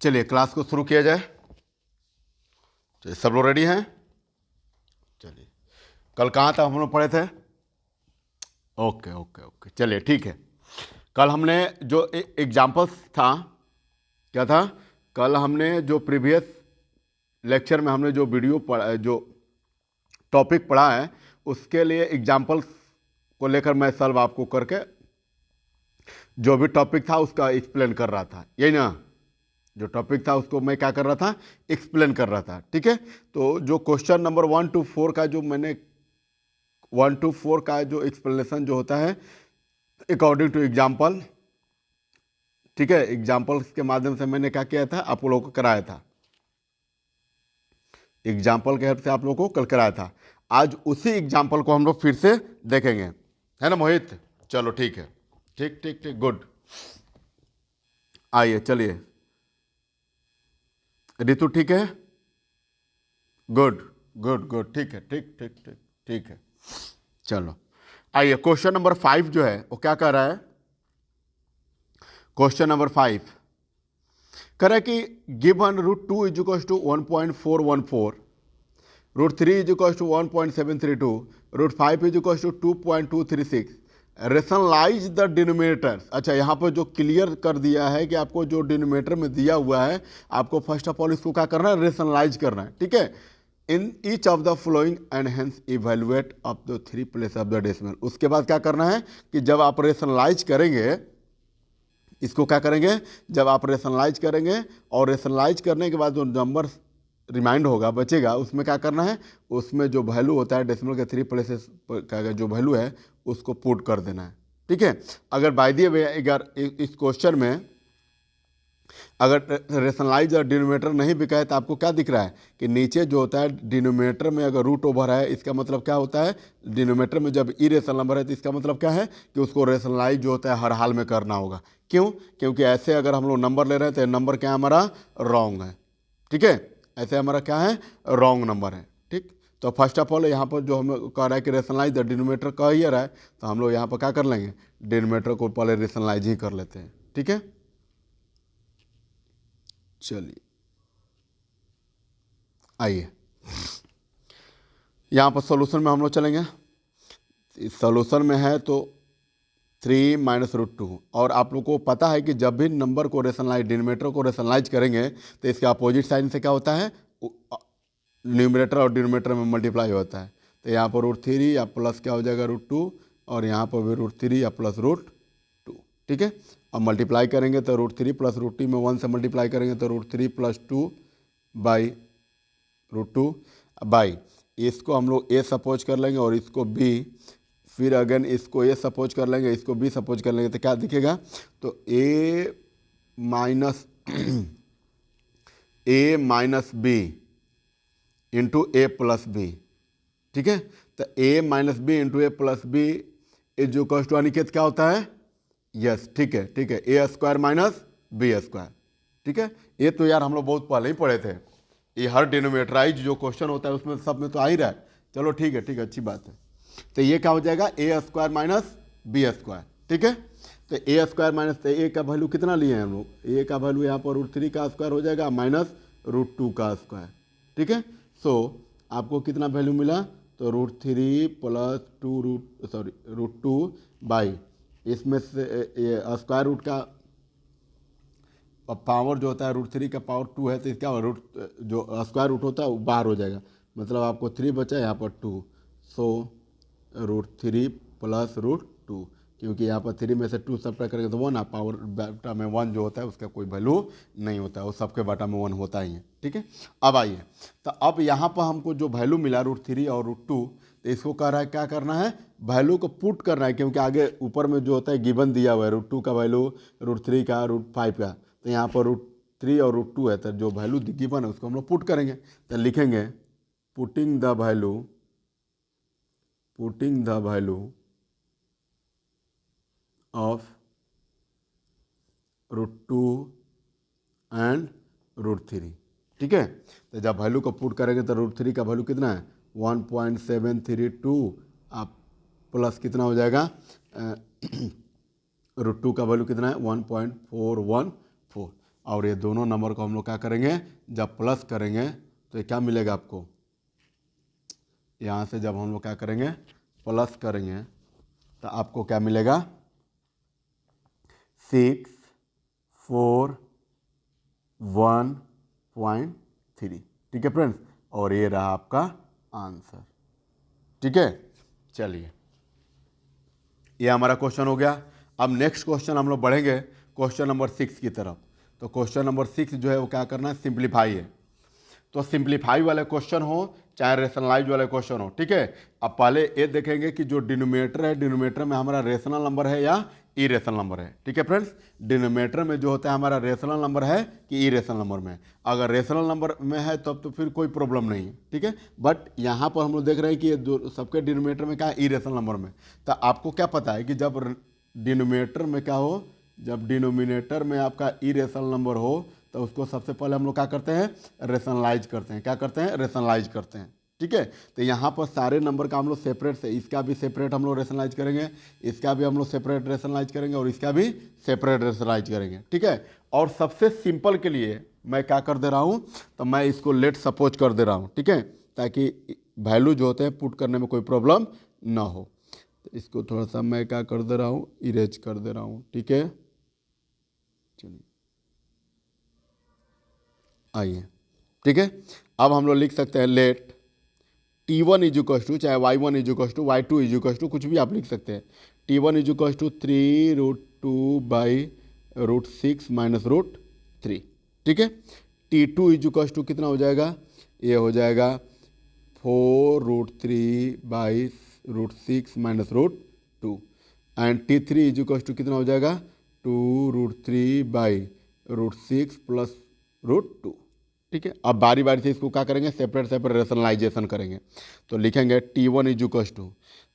चलिए क्लास को शुरू किया जाए। चलिए सब लोग रेडी हैं। चलिए, कल कहाँ तक हम लोग पढ़े थे? ओके ओके ओके, चलिए ठीक है। कल हमने जो एग्जाम्पल्स था, क्या था? कल हमने जो प्रीवियस लेक्चर में हमने जो वीडियो पढ़ा, जो टॉपिक पढ़ा है, उसके लिए एग्जाम्पल्स को लेकर मैं सॉल्व आपको करके जो भी टॉपिक था उसका एक्सप्लेन कर रहा था, यही ना? जो टॉपिक था उसको मैं क्या कर रहा था? एक्सप्लेन कर रहा था। ठीक है, तो जो क्वेश्चन नंबर 1 to 4 का जो मैंने 1 to 4 का जो एक्सप्लेनेशन जो होता है अकॉर्डिंग टू एग्जाम्पल, ठीक है, एग्जाम्पल्स के माध्यम से मैंने क्या किया था? आप लोगों को कराया था। एग्जाम्पल के हेल्प से आप लोगों को कल कराया था। आज उसी एग्जाम्पल को हम लोग फिर से देखेंगे, है ना मोहित? चलो ठीक है, ठीक ठीक ठीक, गुड। आइए चलिए, रितु ठीक है? गुड गुड गुड, ठीक है, ठीक ठीक ठीक ठीक है। चलो आइए, क्वेश्चन नंबर 5 जो है वो क्या कह रहा है? क्वेश्चन नंबर 5 कह रहा है कि given √2 is equal to 1.414, √3 is equal to 1.732, √5 is equal to 2.236, rationalise the denominator. अच्छा, यहाँ पर जो क्लियर कर दिया है कि आपको जो डिनोमिनेटर में दिया हुआ है, आपको फर्स्ट ऑफ ऑल इसको क्या करना है? रेशनलाइज करना है। ठीक है, in each of the flowing and hence evaluate of the 3 place of the decimal. उसके बाद क्या करना है कि जब आप रेशनलाइज करेंगे, इसको क्या करेंगे? जब आप रेशनलाइज करेंगे और रेशनलाइज करने के बाद जो नंबर रिमाइंड होगा, बचेगा, उसमें क्या करना है? उसमें जो वैल्यू होता है डेसिमल के 3 प्लेसेस का जो वैल्यू है उसको पुट कर देना है। ठीक है, अगर बाय द वे अगर इस क्वेश्चन में अगर रेशनलाइज और डिनोमिनेटर नहीं बिका है तो आपको क्या दिख रहा है कि नीचे जो होता है डिनोमिनेटर में अगर रूट ओवर है, इसका मतलब क्या होता है? डिनोमिनेटर में जब इरेशनल नंबर है तो इसका मतलब क्या है कि उसको रेशनलाइज जो होता है हर हाल में करना होगा। क्यों? क्योंकि ऐसे अगर हम लोग नंबर ले रहे हैं तो नंबर क्या हमारा रॉन्ग है। ठीक है, ऐसे हमारा क्या है? रॉन्ग नंबर है। ठीक, तो फर्स्ट ऑफ ऑल यहाँ पर जो हमें कह रहा है कि रेशनलाइज द डिनोमिनेटर कह ही रहा है, तो हम लोग यहाँ पर क्या कर लेंगे? डिनोमिनेटर को पहले रेशनलाइज ही कर लेते हैं। ठीक है, चलिए आइए, यहाँ पर सॉल्यूशन में हम लोग चलेंगे। सॉल्यूशन में है तो 3 - √2, और आप लोग को पता है कि जब भी नंबर को रेशनलाइज, डिनोमिनेटर को रेशनलाइज करेंगे तो इसके अपोजिट साइन से क्या होता है? न्यूमरेटर और डिनोमिनेटर में मल्टीप्लाई होता है। तो यहाँ पर √3 या प्लस क्या हो जाएगा? √2, और यहाँ पर भी √3 या प्लस √2। ठीक है, अब मल्टीप्लाई करेंगे तो √3 प्लस √2 में 1 से मल्टीप्लाई करेंगे तो √3 + 2 बाई √2 बाई, इसको हम लोग ए सपोज कर लेंगे और इसको बी, फिर अगेन इसको ए सपोज कर लेंगे, इसको बी सपोज कर लेंगे, तो क्या दिखेगा? तो A-B इंटू A+B। ठीक है, तो A-B into A+B is equal to, Aniket क्या होता है? यस, ठीक है ठीक है, A² - B²। ठीक है, ये तो यार हम लोग बहुत पहले ही पढ़े थे। ये हर डिनोमिनेटराइज जो क्वेश्चन होता है उसमें सब में तो आ ही रहा है। चलो ठीक है ठीक है, अच्छी बात है। तो ये क्या हो जाएगा? A² - B²। ठीक है, तो A² माइनस, तो ए का वैल्यू कितना लिए हैं हम लोग? ए का वैल्यू यहाँ पर √3 का स्क्वायर हो जाएगा माइनस √2 का स्क्वायर। ठीक है, सो आपको कितना वैल्यू मिला? तो √3 + 2 बाई, इसमें से स्क्वायर रूट का पावर जो होता है √3 का पावर 2 है, तो इसका रूट जो स्क्वायर रूट होता है वो बाहर हो जाएगा, मतलब आपको 3 बचा, यहाँ पर 2, सो √3 + √2, क्योंकि यहाँ पर 3 में से 2 सब्ट्रैक्ट करेंगे तो 1, पावर बाटा में 1 जो होता है उसका कोई वैल्यू नहीं होता है, वो सबके बाटा में 1 होता ही है। ठीक है, अब आइए, तो अब यहाँ पर हमको जो वैल्यू मिला √3 और √2, तो इसको कह रहा है क्या करना है? वैल्यू को पुट करना है, क्योंकि आगे ऊपर में जो होता है गिवन दिया हुआ है √2 का वैल्यू, √3 का, √5 का, तो यहाँ पर √3 और √2 है, तो जो वैल्यू गिवन है उसको हम लोग पुट करेंगे। तो लिखेंगे putting the value of √2 and √3। ठीक है, तो जब वैल्यू को पुट करेंगे तो √3 का वैल्यू कितना है? 1.732, आप प्लस कितना हो जाएगा? √2 का वैल्यू कितना है? 1.414। और ये दोनों नंबर को हम लोग क्या करेंगे, जब प्लस करेंगे तो ये क्या मिलेगा आपको, यहाँ से जब हम लोग क्या करेंगे प्लस करेंगे तो आपको क्या मिलेगा 641.3। ठीक है फ्रेंड्स, और ये रहा आपका आंसर। ठीक है, चलिए ये हमारा क्वेश्चन हो गया। अब नेक्स्ट क्वेश्चन हम लोग बढ़ेंगे क्वेश्चन नंबर 6 की तरफ। तो क्वेश्चन नंबर 6 जो है वो क्या करना है, सिंप्लीफाई है। तो सिंप्लीफाई वाले क्वेश्चन हो चाहे रेशनलाइज वाले क्वेश्चन हो, ठीक है। अब पहले ये देखेंगे कि जो डिनोमिनेटर है, डिनोमिनेटर में हमारा रेशनल नंबर है या इरेशनल नंबर है। ठीक है फ्रेंड्स, डिनोमिनेटर में जो होता है हमारा रेशनल नंबर है कि इरेशनल नंबर में। अगर रेशनल नंबर में है तब तो फिर कोई प्रॉब्लम नहीं है, ठीक है। बट यहाँ पर हम लोग देख रहे हैं कि ये सबके डिनोमिनेटर में क्या है, इरेशनल नंबर में। तो आपको क्या पता है कि जब डिनोमिनेटर में क्या हो, जब डिनोमिनेटर में आपका इरेशनल नंबर हो तो उसको सबसे पहले हम लोग क्या करते हैं, रेशनलाइज करते हैं। क्या करते हैं, रेशनलाइज करते हैं। ठीक है, तो यहाँ पर सारे नंबर का हम लोग सेपरेट से, इसका भी सेपरेट हम लोग रेशनलाइज करेंगे, इसका भी हम लोग सेपरेट रेशनलाइज करेंगे और इसका भी सेपरेट रेशनलाइज करेंगे। ठीक है, और सबसे सिंपल के लिए मैं क्या कर दे रहा हूँ, तो मैं इसको लेट सपोज कर दे रहा हूँ। ठीक है, ताकि वैल्यू जो होते हैं पुट करने में कोई प्रॉब्लम ना हो। तो इसको थोड़ा सा मैं क्या कर दे रहा हूँ, इरेज कर दे रहा हूँ। ठीक है, चलिए आइए। ठीक है, अब हम लोग लिख सकते हैं late T1 is equal to, चाहे Y1 is equal to, Y2 is equal to, कुछ भी आप लिख सकते हैं। T1 is equal to 3√2/√6 minus √3। ठीक है, T2 इज इक्वल टू कितना हो जाएगा, ये हो जाएगा 4√3/√6 minus √2। And T3 is equal to कितना हो जाएगा 2√3/√6 प्लस √2। ठीक है, अब बारी बारी से इसको क्या करेंगे, सेपरेट सेपरेट रेशनलाइजेशन करेंगे। तो लिखेंगे T1 इज इक्वल टू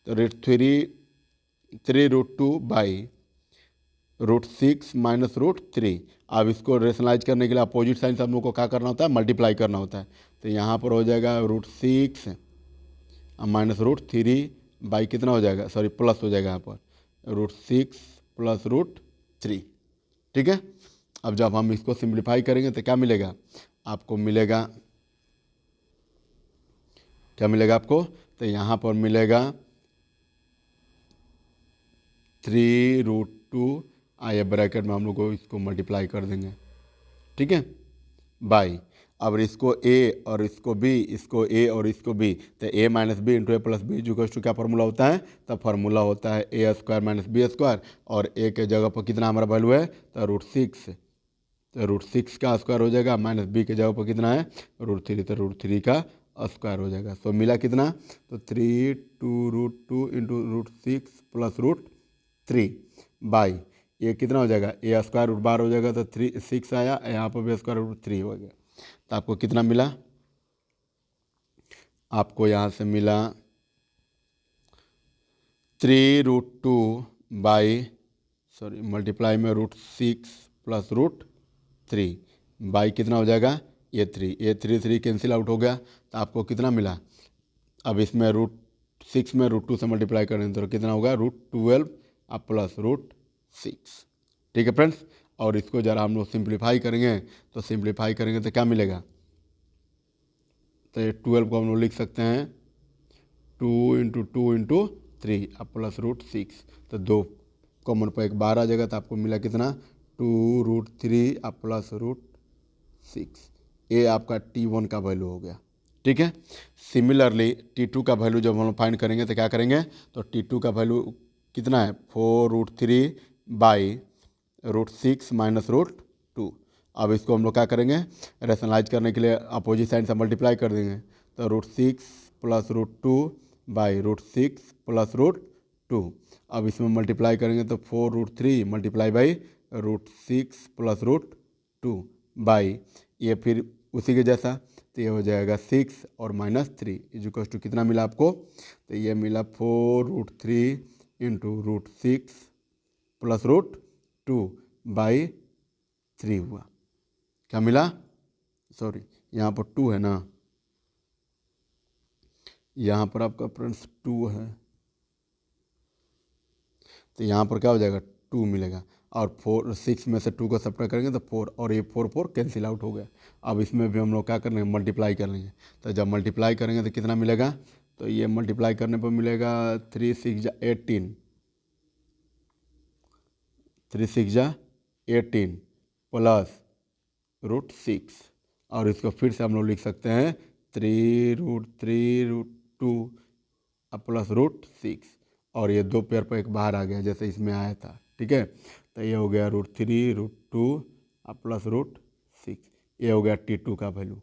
तो 3√2/√6 माइनस √3। अब इसको रेशनलाइज करने के लिए अपोजिट साइन से हम लोग को क्या करना होता है, मल्टीप्लाई करना होता है। तो यहाँ पर हो जाएगा √6 माइनस √3 बाई कितना हो जाएगा, सॉरी प्लस हो जाएगा यहाँ पर √6 प्लस √3। ठीक है, अब जब हम इसको सिंप्लीफाई करेंगे तो क्या मिलेगा आपको, मिलेगा क्या मिलेगा आपको, तो यहाँ पर मिलेगा 3√2, आइए ब्रैकेट में हम लोग को इसको मल्टीप्लाई कर देंगे। ठीक है, बाई, अब इसको ए और इसको बी, इसको ए और इसको बी, तो ए माइनस बी इंटू ए प्लस बी जो टू क्या फार्मूला होता है, तो फार्मूला होता है ए स्क्वायर माइनस बी स्क्वायर, और ए के जगह पर कितना हमारा वैल्यू है, तो √6, तो √6 का स्क्वायर हो जाएगा, माइनस बी के जगह पर कितना है √3, तो √3 का स्क्वायर हो जाएगा। सो मिला कितना, तो 3√2 इंटू √6 प्लस √3 बाई ये कितना हो जाएगा, ए स्क्वायर √12 हो जाएगा, तो 6 आया, यहाँ पर भी स्क्वायर √3 हो गया। तो आपको कितना मिला, आपको यहाँ से मिला 3√2 मल्टीप्लाई में √6 प्लस √3 बाई कितना हो जाएगा, ये 3 कैंसिल आउट हो गया। तो आपको कितना मिला, अब इसमें √6 में √2 से मल्टीप्लाई करें तो कितना होगा √12 अब प्लस √6। ठीक है फ्रेंड्स, और इसको जरा हम लोग सिंप्लीफाई करेंगे, तो सिंप्लीफाई करेंगे तो क्या मिलेगा, तो ये 12 को हम लोग लिख सकते हैं 2 × 2 × 3 अब प्लस √6, तो 2 कॉमन पर एक 12 आ जाएगा, तो आपको मिला कितना 2√3 अब प्लस √6। ये आपका T1 का वैल्यू हो गया। ठीक है, सिमिलरली T2 का वैल्यू जब हम लोग फाइंड करेंगे तो क्या करेंगे, तो T2 का वैल्यू कितना है 4√3/√6 माइनस √2। अब इसको हम लोग क्या करेंगे, रेशनलाइज करने के लिए अपोजिट साइड से मल्टीप्लाई कर देंगे, तो √6 प्लस √2/√6 प्लस √2। अब इसमें मल्टीप्लाई करेंगे तो 4√3 मल्टीप्लाई बाई √6 प्लस √2 बाई ये फिर उसी के जैसा, तो ये हो जाएगा 6 और -3 इज इक्वल टू कितना मिला आपको, तो ये मिला 4√3 इंटू √6 प्लस √2 बाई 3 हुआ। क्या मिला, सॉरी यहाँ पर 2 है ना, यहाँ पर आपका फ्रेंड्स 2 है, तो यहाँ पर क्या हो जाएगा 2 मिलेगा। और 6 में से 2 को सब्ट्रैक्ट करेंगे तो 4, और ये 4 4 कैंसिल आउट हो गया। अब इसमें भी हम लोग क्या कर लेंगे, मल्टीप्लाई कर लेंगे। तो जब मल्टीप्लाई करेंगे तो कितना मिलेगा, तो ये मल्टीप्लाई करने पर मिलेगा 3 6 18, 3 6 18 प्लस √6, और इसको फिर से हम लोग लिख सकते हैं 3√3√2 प्लस √6, और ये 2 पेयर पर एक बाहर आ गया जैसे इसमें आया था। ठीक है, तो ये हो गया √3√2 प्लस √6, ये हो गया T2 का वैल्यू।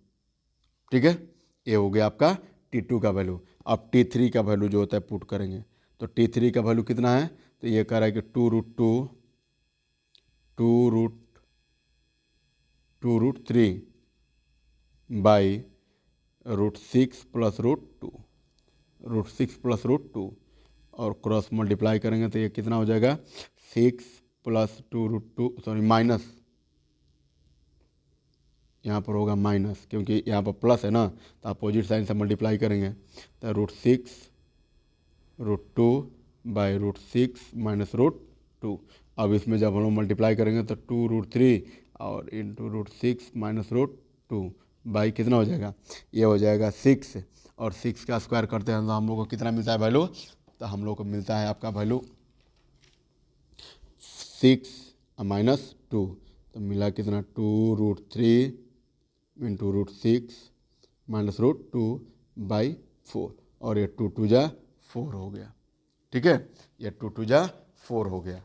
ठीक है, ये हो गया आपका T2 का वैल्यू। अब T3 का वैल्यू जो होता है पुट करेंगे, तो T3 का वैल्यू कितना है, तो ये कह रहा है कि 2√3 बाई √6 प्लस √2 और क्रॉस मल्टीप्लाई करेंगे तो ये कितना हो जाएगा, 6 प्लस 2√2, सॉरी माइनस, यहाँ पर होगा माइनस क्योंकि यहाँ पर प्लस है ना, तो अपोजिट साइन से मल्टीप्लाई करेंगे तो √6√2 बाई √6 माइनस √2। अब इसमें जब हम लोग मल्टीप्लाई करेंगे तो 2√3 और इंटू √6 माइनस √2 बाई कितना हो जाएगा, ये हो जाएगा 6, और 6 का स्क्वायर करते हैं तो हम लोग को कितना मिलता है वैल्यू, तो हम लोग को मिलता है आपका वैल्यू 6 माइनस 2, तो मिला कितना 2√3 इंटू √6 माइनस √2 बाई 4, और ये 2 2 जा 4 हो गया। ठीक है, ये 2 2 जा 4 हो गया,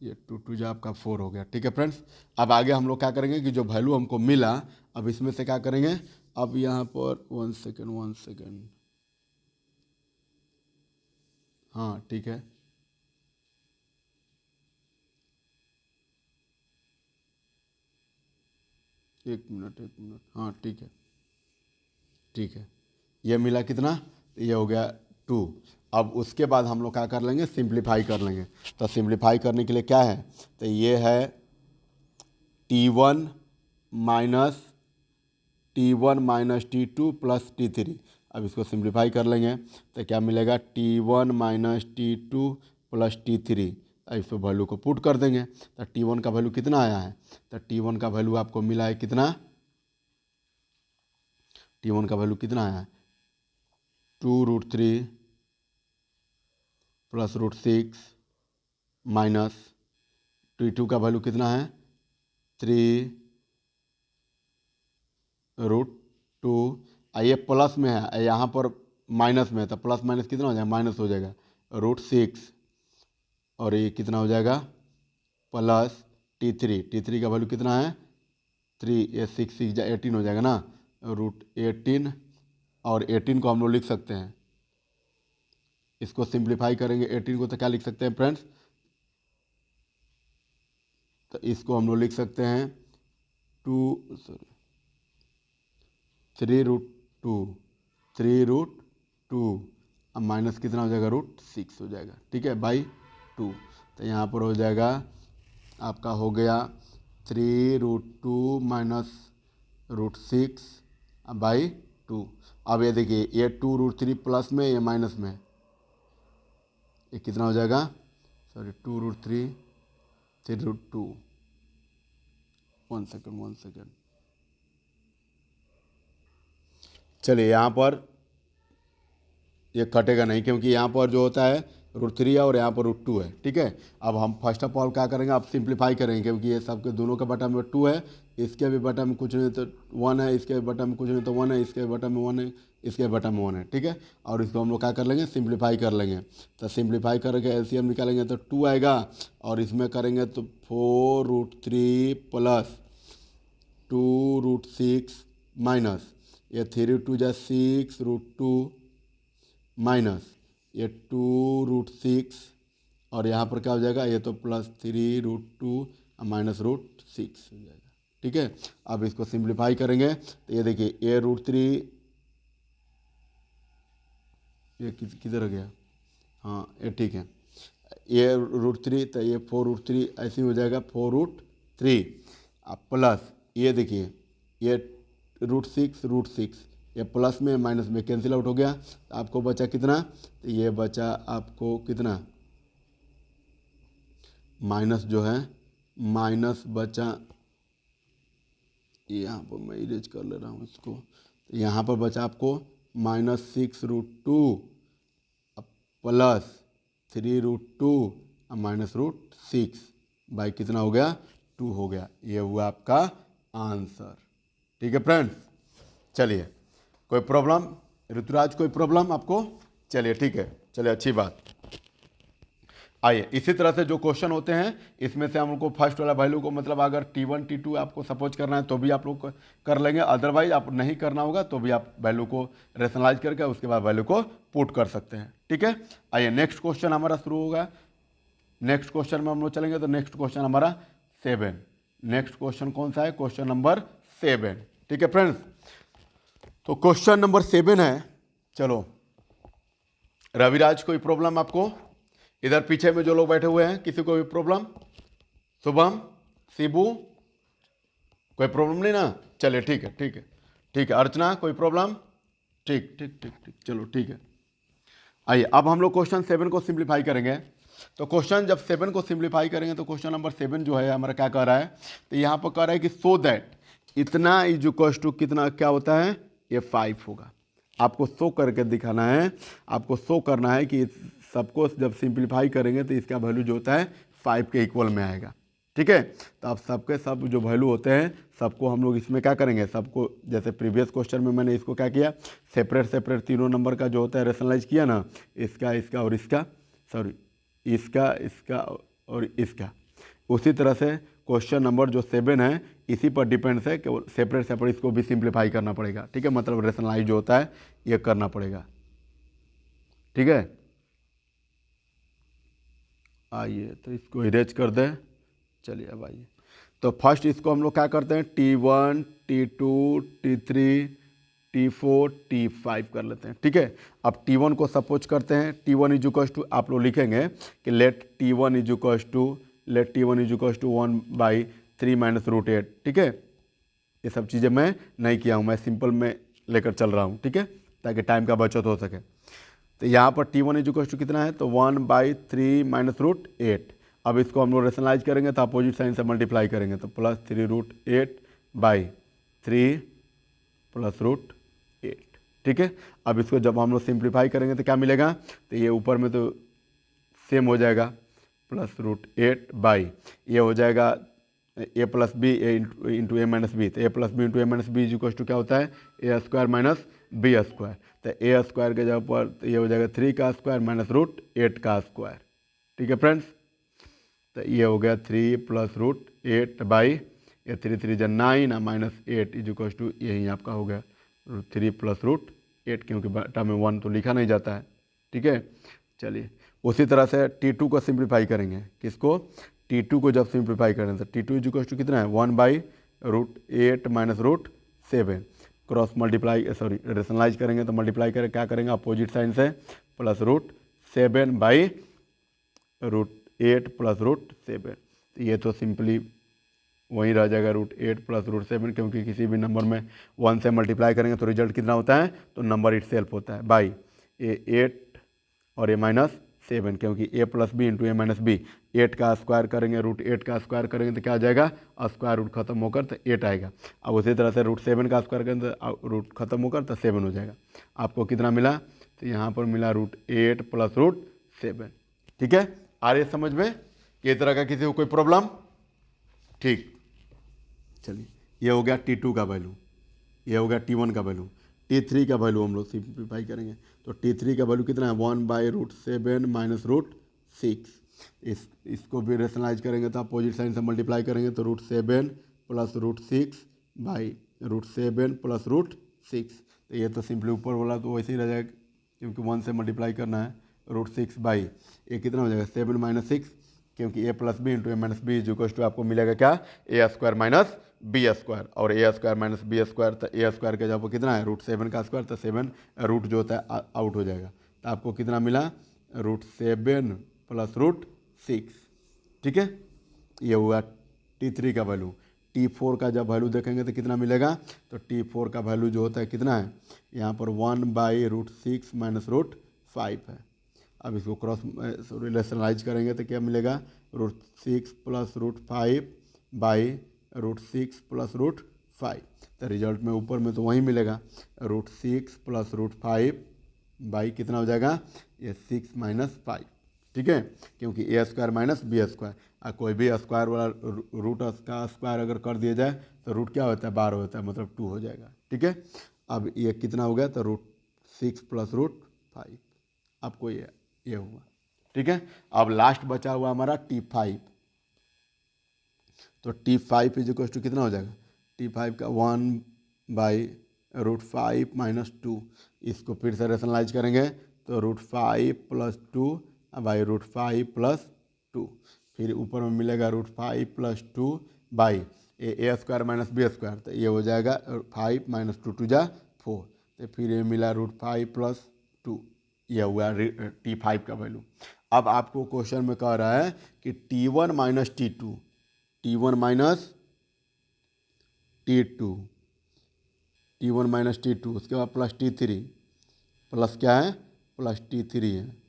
ये 2 2 जा आपका 4 हो गया। ठीक है फ्रेंड्स, अब आगे हम लोग क्या करेंगे कि जो वैल्यू हमको मिला, अब इसमें से क्या करेंगे, अब यहाँ पर 1 सेकेंड, हाँ ठीक है, एक मिनट, हाँ ठीक है, ये मिला कितना, ये हो गया 2। अब उसके बाद हम लोग क्या कर लेंगे, सिंप्लीफाई कर लेंगे। तो सिंप्लीफाई करने के लिए क्या है, तो ये है T1 minus T2 plus T3। अब इसको सिंप्लीफाई कर लेंगे तो क्या मिलेगा, T1 minus T2 plus T3। अब इस पर वैल्यू को पुट कर देंगे तो T1 का वैल्यू कितना आया है, तो T1 का वैल्यू आपको मिला है कितना, T1 का वैल्यू कितना आया है, 2√3 प्लस √6 माइनस T2 का वैल्यू कितना है, 3√2, ये प्लस में है, यहाँ पर माइनस में है, तो प्लस माइनस कितना हो जाएगा, माइनस हो जाएगा √6, और ये कितना हो जाएगा प्लस T3 का वैल्यू कितना है 3, ये 6 6 जा 18 हो जाएगा ना, √18, और 18 को हम लोग लिख सकते हैं, इसको सिंप्लीफाई करेंगे 18 को तो क्या लिख सकते हैं फ्रेंड्स, तो इसको हम लोग लिख सकते हैं 3√2 अब माइनस कितना हो जाएगा, √6 हो जाएगा। ठीक है, बाई 2, तो यहाँ पर हो जाएगा आपका हो गया 3√2 माइनस √6 बाई 2। अब ये देखिए, ये 2√3 प्लस में, ये माइनस में, ये कितना हो जाएगा, सॉरी 2√3 3√2, 1 सेकेंड, चलिए यहाँ पर ये कटेगा नहीं क्योंकि यहाँ पर जो होता है √3 है और यहाँ पर √2 है। ठीक है, अब हम फर्स्ट ऑफ ऑल क्या करेंगे, आप सिंप्लीफाई करेंगे क्योंकि ये सबके दोनों के बटा में 2 है, इसके भी बटा में कुछ नहीं तो 1 है, इसके भी बटा में कुछ नहीं तो 1 है, इसके भी बटा में 1 है, इसके भी बटा में 1 है। ठीक है, और इसको हम लोग क्या कर लेंगे, सिंप्लीफाई कर लेंगे। तो सिंप्लीफाई करके एलसीएम निकालेंगे तो 2 आएगा, और इसमें करेंगे तो 4√3 प्लस 2√6 माइनस ये 3 जा 6√2 माइनस ये 2√6, और यहाँ पर क्या हो जाएगा, ये तो प्लस 3√2 माइनस √6 हो जाएगा। ठीक है, अब इसको सिंप्लीफाई करेंगे तो ये देखिए, ये √3 ये किधर गया, हाँ ये ठीक है, ये √3 तो ये 4√3 ऐसे ही हो जाएगा 4√3, अब प्लस ये देखिए, ये √6 ये प्लस में माइनस में कैंसिल आउट हो गया, तो आपको बचा कितना, तो ये बचा आपको कितना, माइनस जो है माइनस बचा, यहाँ पर मैं इरेज कर ले रहा हूँ इसको, तो यहाँ पर बचा आपको -6√2 प्लस 3√2 और -√6 बाई कितना हो गया, 2 हो गया। ये हुआ आपका आंसर। ठीक है फ्रेंड्स, चलिए कोई प्रॉब्लम ऋतुराज, कोई प्रॉब्लम आपको? चलिए ठीक है, चलिए अच्छी बात। आइए इसी तरह से जो क्वेश्चन होते हैं इसमें से हम लोग को फर्स्ट वाला वैल्यू को, मतलब अगर T1 T2 आपको सपोज करना है तो भी आप लोग कर लेंगे, अदरवाइज आप नहीं करना होगा तो भी आप वैल्यू को रेशनलाइज करके उसके बाद वैल्यू को पुट कर सकते हैं। ठीक है, आइए नेक्स्ट क्वेश्चन हमारा शुरू होगा। नेक्स्ट क्वेश्चन में हम लोग चलेंगे तो नेक्स्ट क्वेश्चन हमारा 7। नेक्स्ट क्वेश्चन कौन सा है, क्वेश्चन नंबर 7। ठीक है फ्रेंड्स, तो क्वेश्चन नंबर 7 है। चलो रविराज, कोई प्रॉब्लम आपको? इधर पीछे में जो लोग बैठे हुए हैं किसी को भी प्रॉब्लम? शुभम, शिबू, कोई प्रॉब्लम नहीं ना? चलिए ठीक है ठीक है ठीक है। अर्चना, कोई प्रॉब्लम? ठीक ठीक ठीक ठीक, चलो ठीक है। आइए अब हम लोग क्वेश्चन 7 को सिंप्लीफाई करेंगे। तो क्वेश्चन जब 7 को सिंप्लीफाई करेंगे तो क्वेश्चन नंबर 7 जो है हमारा क्या कह रहा है, तो यहाँ पर कह रहा है कि सो दैट इतना इज इक्वल टू कितना, क्या होता है, ये 5 होगा। आपको शो करके दिखाना है, आपको शो करना है कि सबको जब सिंप्लीफाई करेंगे तो इसका वैल्यू जो होता है 5 के इक्वल में आएगा। ठीक है, तो अब सबके सब जो वैल्यू होते हैं सबको हम लोग इसमें क्या करेंगे, सबको जैसे प्रीवियस क्वेश्चन में मैंने इसको क्या किया, सेपरेट सेपरेट तीनों नंबर का जो होता है रेशनलाइज किया ना, इसका इसका और इसका, सॉरी इसका इसका और इसका। उसी तरह से क्वेश्चन नंबर जो 7 है इसी पर डिपेंड्स है कि सेपरेट सेपरेट इसको भी सिंप्लीफाई करना पड़ेगा। ठीक है, मतलब रेशनलाइज जो होता है ये करना पड़ेगा। ठीक है, आइए तो इसको इरेज कर दें। चलिए अब आइए, तो फर्स्ट इसको हम लोग क्या करते हैं, T1 T2 T3 T4 T5 कर लेते हैं। ठीक है, अब T1 को सपोज करते हैं, T1 इज इक्वल टू, आप लोग लिखेंगे कि let T1 is equal to 1/3 minus root 8। ठीक है, ये सब चीज़ें मैं नहीं किया हूँ, मैं सिंपल में लेकर चल रहा हूँ। ठीक है, ताकि टाइम का बचत हो सके। तो यहाँ पर T1 इज इक्वल टू कितना है, तो 1/3 माइनस रूट 8। अब इसको हम लोग रेशनलाइज करेंगे तो अपोजिट साइन से मल्टीप्लाई करेंगे, तो +3√8/3 प्लस रूट 8। ठीक है, अब इसको जब हम लोग सिंप्लीफाई करेंगे तो क्या मिलेगा, तो ये ऊपर में तो सेम हो जाएगा, +√8 ये हो जाएगा a plus B into A minus B. तो a plus B into A minus B is equal to क्या होता है, a square minus B square. तो a स्क्वायर के जगह पर तो ये हो जाएगा 3 का स्क्वायर माइनस √8 का स्क्वायर। ठीक है फ्रेंड्स, तो ये हो गया 3 + √8 ये 3 3 जा 9 और -8 इज इक्वल टू यही आपका हो गया 3 + √8, क्योंकि बटा में 1 तो लिखा नहीं जाता है। ठीक है, चलिए उसी तरह से T2 को सिंप्लीफाई करेंगे। किसको, T2 को जब सिंप्लीफाई करें तो T2 इज इक्वल टू कितना है, 1/√8 minus √7। Cross multiply sorry rationalise करेंगे तो मल्टीप्लाई करें क्या करेंगे, अपोजिट साइन से, +√7/√8 + √7। तो ये तो सिंपली वहीं रह जाएगा √8 + √7, क्योंकि किसी भी नंबर में 1 से मल्टीप्लाई करेंगे तो रिजल्ट कितना होता है, तो नंबर इट सेल्फ होता है, बाई ये 8 और ये -7, क्योंकि a plus B into A minus B. 8 का स्क्वायर करेंगे, √8 का स्क्वायर करेंगे तो क्या आ जाएगा, स्क्वायर रूट खत्म होकर तो 8 आएगा। अब उसी तरह से √7 का स्क्वायर करेंगे तो रूट खत्म होकर तो 7 हो जाएगा। आपको कितना मिला, तो यहाँ पर मिला √8 + √7। ठीक है, आ रही है समझ में, ये तरह का किसी को कोई प्रॉब्लम? ठीक, चलिए ये हो गया T2 का वैल्यू, ये हो गया T1 का वैल्यू। T3 का वैल्यू हम लोग सिंप्लीफाई करेंगे तो T3 का वैल्यू कितना है, 1/√7 माइनस √6। इसको भी रेशनलाइज करेंगे तो अपोजिट साइन से मल्टीप्लाई करेंगे तो √7 + √6 बाई √7 + √6। तो ये तो सिंपली ऊपर वाला तो वैसे ही रह जाएगा, क्योंकि 1 से मल्टीप्लाई करना है, √6 बाई ये कितना हो जाएगा, 7 - 6, क्योंकि a plus B into A minus B is equal to आपको मिलेगा क्या, a square minus B square. और a square minus B square, तो a स्क्वायर का जब कितना है, √7 का स्क्वायर, तो 7 रूट जो होता है आउट हो जाएगा। तो आपको कितना मिला, √7 + √6। ठीक है, ये हुआ T3 का वैल्यू। T4 का जब वैल्यू देखेंगे तो कितना मिलेगा, तो T4 का वैल्यू जो होता है कितना है, यहाँ पर 1/√6 माइनस √5 है। अब इसको क्रॉस रिलेशनलाइज करेंगे तो क्या मिलेगा, √6 प्लस √5 बाई √6 प्लस √5। तो रिजल्ट में ऊपर में तो वही मिलेगा, √6 प्लस √5 बाई कितना हो जाएगा, ये 6 माइनस 5। ठीक है, क्योंकि a² माइनस b², कोई भी स्क्वायर वाला रूट का स्क्वायर अगर कर दिया जाए तो रूट क्या होता है, 12 होता है, मतलब 2 हो जाएगा। ठीक है, अब ये कितना हो गया, तो √6 प्लस √5, आपको ये हुआ। ठीक है, अब लास्ट बचा हुआ हमारा T5, तो T5 इज इक्वल टू कितना हो जाएगा, T5 का 1/√5 माइनस 2, इसको फिर से रेशनलाइज करेंगे तो √5 प्लस 2 बाई √5 प्लस 2, फिर ऊपर में मिलेगा √5 plus 2 by a² minus b², तो ये हो जाएगा 5 माइनस 2 2 जा 4, तो फिर ये मिला √5 प्लस 2, यह हुआ T5 का वैल्यू। अब आपको क्वेश्चन में कह रहा है कि T1 minus T2, T1 minus T2, T1 minus T2, उसके बाद प्लस T3, प्लस क्या है, प्लस T3 है,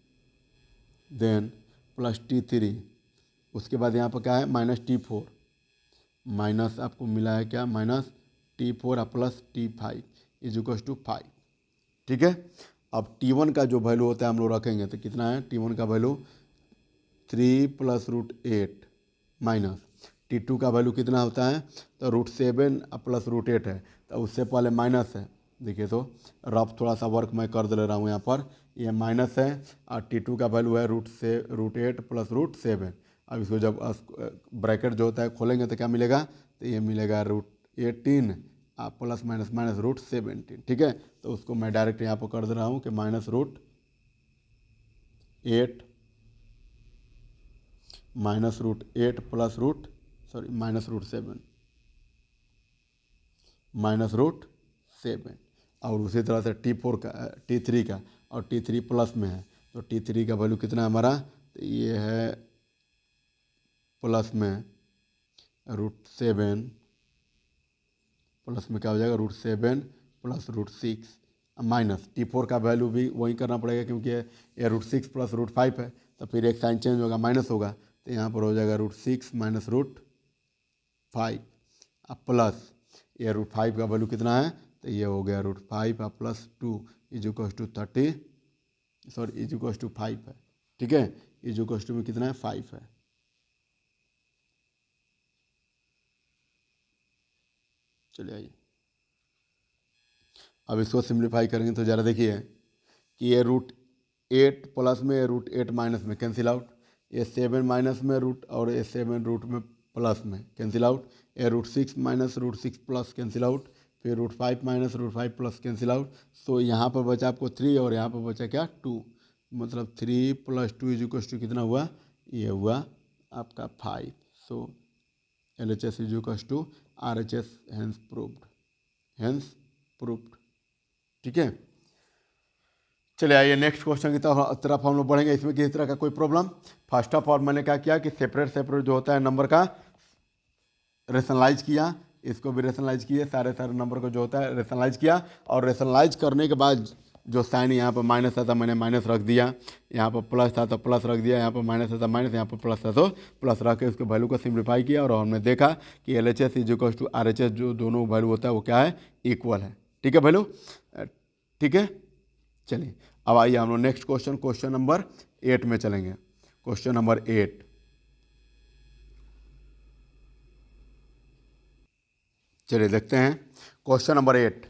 देन प्लस T3, उसके बाद यहाँ पर क्या है, माइनस T4, माइनस आपको मिला है क्या, माइनस T4 और plus T5 is equal to 5। ठीक है, अब T1 का जो वैल्यू होता है हम लोग रखेंगे तो कितना है, T1 का वैल्यू 3 प्लस √8 माइनस T2 का वैल्यू कितना होता है, तो √7 प्लस √8 है, तो उससे पहले माइनस है। देखिए तो रफ थोड़ा सा वर्क मैं कर दे रहा हूँ यहाँ पर, ये माइनस है और T2 का वैल्यू है √8 प्लस √7। अब इसको जब ब्रैकेट जो होता है खोलेंगे तो क्या मिलेगा, तो ये मिलेगा √18 प्लस माइनस माइनस √17। ठीक है, तो उसको मैं डायरेक्ट यहाँ पर कर दे रहा हूँ कि minus √8 minus √8 plus minus √7 minus √7, और उसी तरह से T4 का T3 का, और T3 प्लस में है तो T3 का वैल्यू कितना है हमारा, तो ये है प्लस में √7, प्लस में क्या हो जाएगा, √7 प्लस √6 माइनस T4 का वैल्यू भी वही करना पड़ेगा क्योंकि ये √6 प्लस √5 है, तो फिर एक साइन चेंज होगा, माइनस होगा, तो यहाँ पर हो जाएगा √6 माइनस √5 प्लस ये √5 का वैल्यू कितना है, तो ये हो गया √5 प्लस 2 इज इक्वल टू 5 है। ठीक है, इज इक्वल टू में कितना है, 5 है। चलिए आइए अब इसको सिंप्लीफाई करेंगे तो ज़रा देखिए कि ये √8 प्लस में, √8 माइनस में कैंसिल आउट, ये 7 माइनस में रूट, और ये 7 रूट में प्लस में कैंसिल आउट, ये √6 माइनस √6 प्लस कैंसिल आउट, फिर √5 माइनस √5 प्लस कैंसिल आउट। सो यहाँ पर बचा आपको 3 और यहाँ पर बचा क्या, 2, मतलब 3 प्लस 2 इज इक्वल टू कितना हुआ, ये हुआ आपका 5। So LHS is equal to RHS, hence proved. ठीक है, चलिए आइए नेक्स्ट क्वेश्चन की तरफ हम लोग बढ़ेंगे। इसमें किसी तरह का कोई प्रॉब्लम, फर्स्ट ऑफ ऑल मैंने क्या किया कि सेपरेट जो होता है नंबर का रेशनलाइज किया, इसको भी रेशनलाइज किए, सारे नंबर को जो होता है रेशनलाइज किया, और रेशनलाइज करने के बाद जो साइन यहाँ पर माइनस था मैंने माइनस रख दिया, यहाँ पर प्लस था तो प्लस रख दिया, यहाँ पर माइनस था तो माइनस, यहाँ पर प्लस था तो प्लस रख के उसके वैल्यू को सिंप्लीफाई किया, और हमने देखा कि LHS is equal to RHS, जो दोनों वैल्यू होता है वो क्या है, इक्वल है। ठीक है वैल्यू, ठीक है। चलिए अब आइए हम लोग नेक्स्ट क्वेश्चन नंबर 8 में चलेंगे। क्वेश्चन नंबर 8, चलिए देखते हैं क्वेश्चन नंबर 8।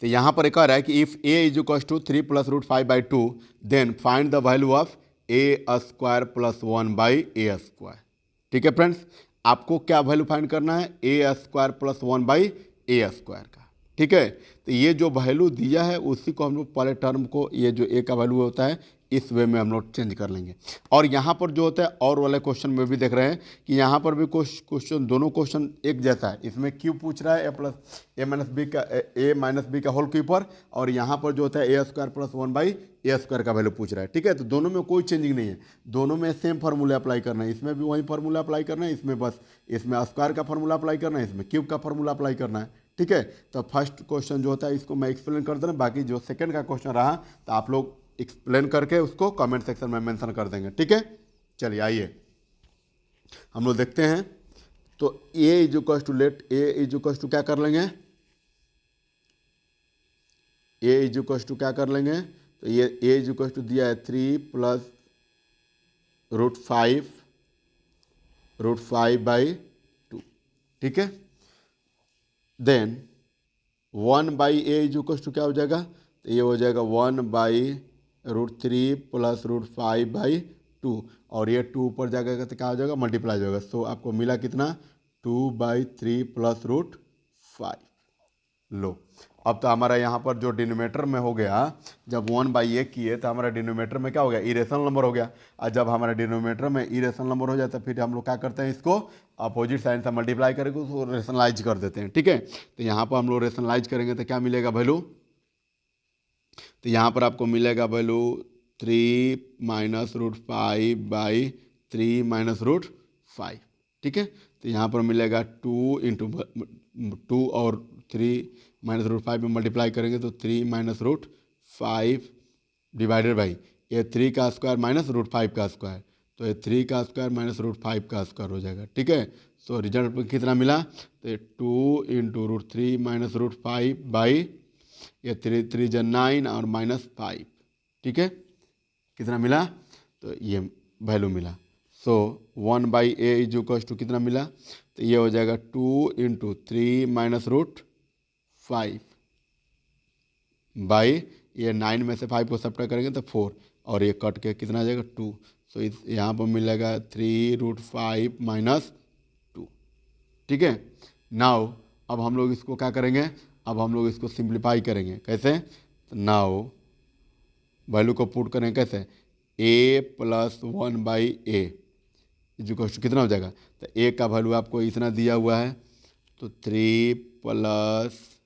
तो यहाँ पर एक कह रहा है कि if a is equal to 3 plus √5/2 then find the value of a² plus 1/a²। ठीक है फ्रेंड्स, आपको क्या वैल्यू फाइंड करना है, a² प्लस 1/a² का। ठीक है, तो ये जो वैल्यू दिया है उसी को हम लोग पहले टर्म को, ये जो a का वैल्यू होता है इस वे में हम लोग चेंज कर लेंगे। और यहाँ पर जो होता है और वाले क्वेश्चन में भी देख रहे हैं कि यहाँ पर भी क्वेश्चन दोनों क्वेश्चन एक जैसा है। इसमें क्यू पूछ रहा है ए माइनस बी का होल क्यू पर, और यहाँ पर जो होता है ए स्क्वायर प्लस 1/a² का वैल्यू पूछ रहा है। ठीक है, तो दोनों में कोई चेंजिंग नहीं है, दोनों में सेम फार्मूला अप्लाई करना है। इसमें भी वही फार्मूला अप्लाई करना है, इसमें बस इसमें स्क्वायर का फार्मूला अप्लाई करना है, इसमें क्यूब का फार्मूला अप्लाई करना है। ठीक है, तो फर्स्ट क्वेश्चन जो होता है इसको मैं एक्सप्लेन कर दूँ, बाकी जो सेकंड का क्वेश्चन रहा तो आप लोग एक्सप्लेन करके उसको कमेंट सेक्शन में मेंशन कर देंगे। ठीक है, चलिए आइए हम लोग देखते हैं। तो ए इज इक्वल टू क्या कर लेंगे, ए इज इक्वल टू क्या कर लेंगे, तो ये ए इज इक्वल टू दिया है 3 प्लस √5/2। ठीक है, then 1/a is equal to क्या हो जाएगा, तो ये हो जाएगा 1/√3 प्लस √5/2, और ये 2 ऊपर जाएगा तो क्या हो जाएगा, मल्टीप्लाई हो जाएगा। सो आपको मिला कितना, 2/3 प्लस √5। लो, अब तो हमारा यहाँ पर जो डिनोमीटर में हो गया, जब 1/a किए तो हमारा डिनोमीटर में क्या हो गया, इरेशनल नंबर हो गया। और जब हमारा डिनोमीटर में इरेशनल नंबर हो जाता है फिर हम लोग क्या करते हैं, इसको अपोजिट साइन से मल्टीप्लाई करके उसको रेशनलाइज कर देते हैं। ठीक है, तो यहाँ पर हम लोग रेशनलाइज करेंगे तो क्या मिलेगा वैल्यू, तो यहाँ पर आपको मिलेगा वैल्यू 3 माइनस √5/3 माइनस √5। ठीक है, तो यहाँ पर मिलेगा 2 और 3 माइनस √5 में मल्टीप्लाई करेंगे तो 3 माइनस √5 डिवाइडेड बाई ये 3 का स्क्वायर माइनस √5 का स्क्वायर, तो ये 3 का स्क्वायर माइनस √5 का स्क्वायर हो जाएगा। ठीक है, सो रिजल्ट में कितना मिला, तो 2 इंटू √3 माइनस √5 ये 3 जा 9 और -5। ठीक है, कितना मिला, तो ये वैल्यू मिला। सो 1/a इज इक्वल टू कितना मिला, तो ये हो जाएगा 2 इंटू 3 माइनस √5 बाई ये 9 में से 5 को सब्ट्रैक्ट करेंगे तो 4, और ये कट के कितना आ जाएगा 2। सो इस यहाँ पर मिलेगा 3√5 माइनस 2। ठीक है, नाउ अब हम लोग इसको क्या करेंगे, अब हम लोग इसको सिंप्लीफाई करेंगे। कैसे, तो नाउ वैल्यू को पुट करेंगे कैसे, a plus 1/a is equal to कितना हो जाएगा, तो a का वैल्यू आपको इतना दिया हुआ है, तो 3 प्लस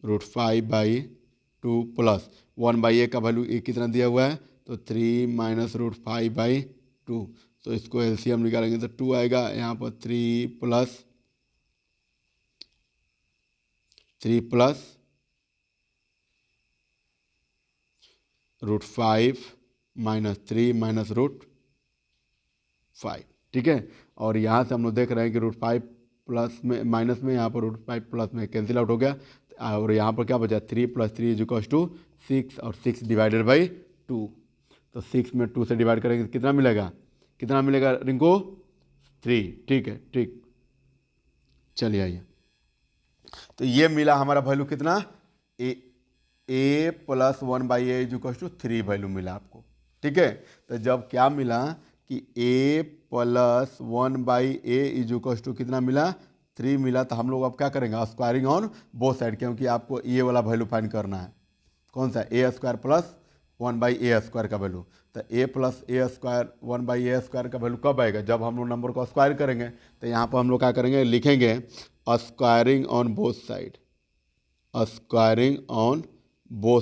√5/2 प्लस 1/a का वैल्यू कितना दिया हुआ है, तो 3 माइनस √5/2। तो इसको एलसीएम निकालेंगे तो 2 आएगा, यहाँ पर 3 प्लस √5 माइनस 3 माइनस √5। ठीक है, और यहाँ से हम लोग देख रहे हैं कि √5 प्लस में माइनस में, यहाँ पर √5 प्लस में कैंसिल आउट हो गया, और यहाँ पर क्या बचा, 3 + 3 इज इक्वल टू 6, और 6 डिवाइडेड बाई 2, तो 6 में 2 से डिवाइड करेंगे तो कितना मिलेगा, रिंकू 3। ठीक है, ठीक, चलिए आइए, तो ये मिला हमारा वैल्यू कितना, a plus 1/a is equal to 3 value मिला आपको। ठीक है, तो जब क्या मिला कि a plus 1/a is equal to कितना मिला, 3 मिला, तो हम लोग अब क्या करेंगे, स्क्वायरिंग ऑन बोथ साइड, क्योंकि आपको ये वाला वैल्यू फाइंड करना है, कौन सा, a² प्लस 1/a² का वैल्यू। तो a प्लस a² 1/a² का वैल्यू कब आएगा, जब हम लोग नंबर को स्क्वायर करेंगे। तो यहाँ पर हम लोग क्या करेंगे, लिखेंगे squaring on both side, squaring on both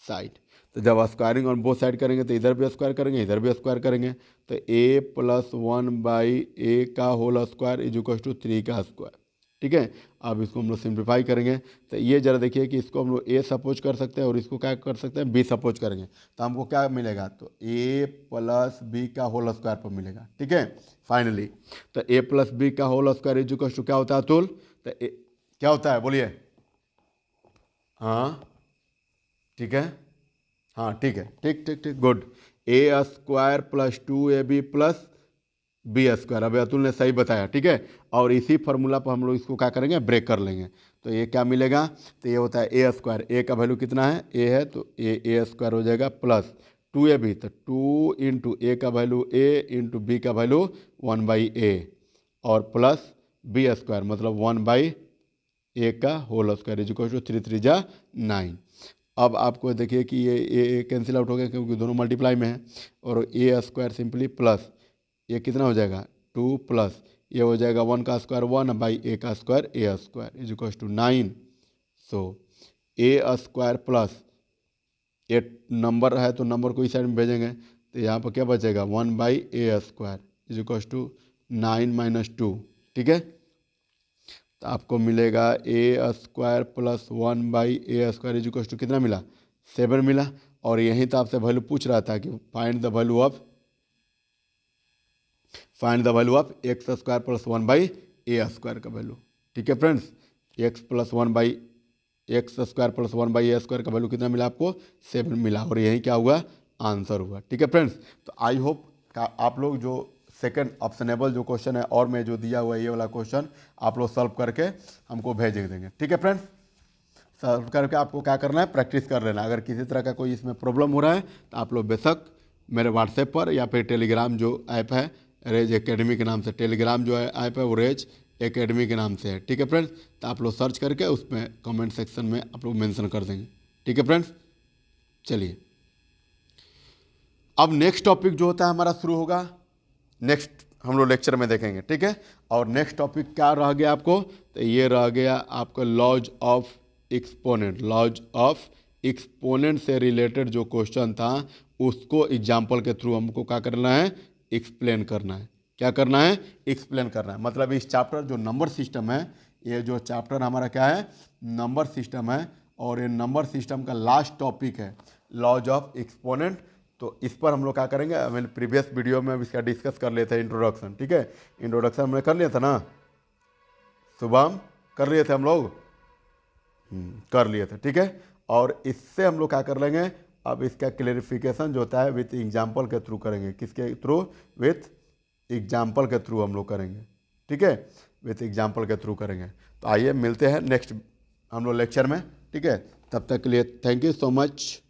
side. तो जब स्क्वायरिंग ऑन बोथ साइड करेंगे तो इधर भी स्क्वायर करेंगे, इधर भी स्क्वायर करेंगे, तो a प्लस 1/a का whole square is equal to 3 का स्क्वायर। ठीक है, अब इसको हम लोग सिंप्लीफाई करेंगे, तो ये जरा देखिए कि इसको हम लोग a सपोज कर सकते हैं और इसको क्या कर सकते हैं, b सपोज करेंगे, तो हमको क्या मिलेगा, तो a प्लस b का होल स्क्वायर पर मिलेगा। ठीक है, फाइनली तो a प्लस b का whole square is equal to क्या होता है अतुल, तो क्या होता है बोलिए, हाँ ठीक है, हाँ ठीक है, ठीक ठीक ठीक, good, a² plus 2ab plus b²। अब अतुल ने सही बताया। ठीक है, और इसी फार्मूला पर हम लोग इसको क्या करेंगे, ब्रेक कर लेंगे, तो ये क्या मिलेगा, तो ये होता है a², a का वैल्यू कितना है, a है, तो a² हो जाएगा प्लस 2ab, तो 2 इंटू a का वैल्यू a इंटू b का वैल्यू 1/a, और प्लस b² मतलब 1/a का whole square is equal to 3 3 जा 9। अब आपको देखिए कि ये कैंसिल आउट हो गया क्योंकि दोनों मल्टीप्लाई में है, और ए स्क्वायर सिंपली प्लस ये कितना हो जाएगा 2 प्लस ये हो जाएगा 1 का square 1/a² is equal to 9। So A square plus ये नंबर है तो नंबर को इस साइड में भेजेंगे तो यहाँ पर क्या बचेगा 1/a² इज इक्वल टू 9 - 2। ठीक है, तो आपको मिलेगा A square plus 1/a² is equal to कितना मिला 7 मिला। और यहीं तो आपसे वैल्यू पूछ रहा था कि find the value of x square plus 1/a² का वैल्यू। ठीक है friends, x square plus 1/a² का वैल्यू कितना मिला आपको 7 मिला, और यही क्या हुआ आंसर हुआ। ठीक है फ्रेंड्स, तो आई होप आप लोग जो सेकंड ऑप्शनेबल जो क्वेश्चन है और मैं जो दिया हुआ है ये वाला क्वेश्चन आप लोग सॉल्व करके हमको भेज देंगे। ठीक है फ्रेंड्स, सॉल्व करके आपको क्या करना है प्रैक्टिस कर लेना। अगर किसी तरह का कोई इसमें प्रॉब्लम हो रहा है तो आप लोग बेशक मेरे व्हाट्सएप पर या फिर टेलीग्राम जो ऐप है रेज एकेडमी के नाम से, टेलीग्राम जो है ऐप है वो रेज एकेडमी के नाम से है। ठीक है फ्रेंड्स, तो आप लोग सर्च करके उसमें कमेंट सेक्शन में आप लोग मेंशन कर देंगे। ठीक है फ्रेंड्स, चलिए अब नेक्स्ट टॉपिक जो होता है हमारा शुरू होगा, नेक्स्ट हम लोग लेक्चर में देखेंगे। ठीक है, और नेक्स्ट टॉपिक क्या रह गया आपको, तो ये रह गया आपका laws of exponent. Laws of exponent से रिलेटेड जो क्वेश्चन था उसको एग्जाम्पल के थ्रू हमको क्या करना है एक्सप्लेन करना है। क्या करना है एक्सप्लेन करना है, मतलब इस चैप्टर जो नंबर सिस्टम है, ये जो चैप्टर हमारा क्या है नंबर सिस्टम है, और ये नंबर सिस्टम का लास्ट टॉपिक है लॉज ऑफ एक्सपोनेंट। तो इस पर हम लोग क्या करेंगे, मैंने प्रीवियस वीडियो में अब इसका डिस्कस कर लेते हैं इंट्रोडक्शन। ठीक है, इंट्रोडक्शन हमने कर लिया था ना, सुबह कर लिए थे हम लोग, कर लिए थे। ठीक है, और इससे हम लोग क्या कर लेंगे अब इसका क्लेरिफिकेशन जो होता है विथ एग्जाम्पल के थ्रू करेंगे। किसके थ्रू, विथ एग्जाम्पल के थ्रू हम लोग करेंगे। ठीक है, विथ एग्जाम्पल के थ्रू करेंगे। तो आइए मिलते हैं नेक्स्ट हम लोग लेक्चर में। ठीक है, तब तक के लिए थैंक यू सो मच।